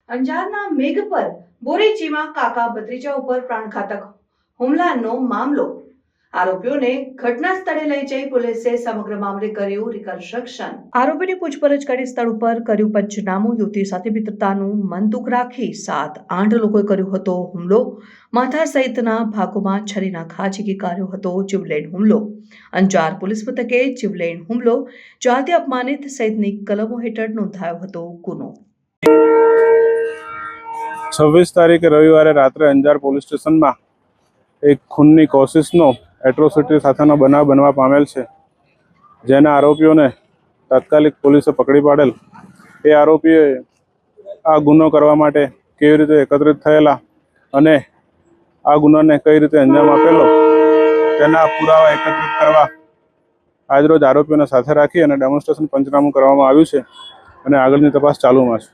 અંજારના મેઘપર બોરીચીમાં કાકા ભત્રીજા ઉપર પ્રાણઘાતક હુમલાનો મામલો. આરોપીઓને ઘટના સ્થળે લઈ જઈ પોલીસે સમગ્ર મામલે કર્યું રિકન્સ્ટ્રક્શન. આરોપીની પૂછપરછ કરી સ્થળ ઉપર કર્યું પંચનામું. યુવતી સાથે મિત્રતાનું મન દુઃખ રાખી 7-8 લોકોએ કર્યો હતો હુમલો. માથા સહિતના ભાગોમાં છરીના ઘા ઝીકી કાઢ્યો હતો જીવલેણ હુમલો. અંજાર પોલીસ મથકે જીવલેણ હુમલો, જાતિ અપમાનિત સહિતની કલમો હેઠળ નોંધાયો હતો ગુનો. 26 તારીખે રવિવારે રાત્રે અંજાર પોલીસ સ્ટેશનમાં એક ખૂનની કોશિશનો એટ્રોસિટી સાથેનો બનાવ બનવા પામેલ છે, જેના આરોપીઓને તાત્કાલિક પોલીસે પકડી પાડેલ. એ આરોપીએ આ ગુનો કરવા માટે કેવી રીતે એકત્રિત થયેલા અને આ ગુનાને કઈ રીતે અંજામ આપેલો તેના પુરાવા એકત્રિત કરવા આજરોજ આરોપીઓને સાથે રાખી અને ડેમોન્સ્ટ્રેશન પંચનામું કરવામાં આવ્યું છે અને આગળની તપાસ ચાલુમાં છે.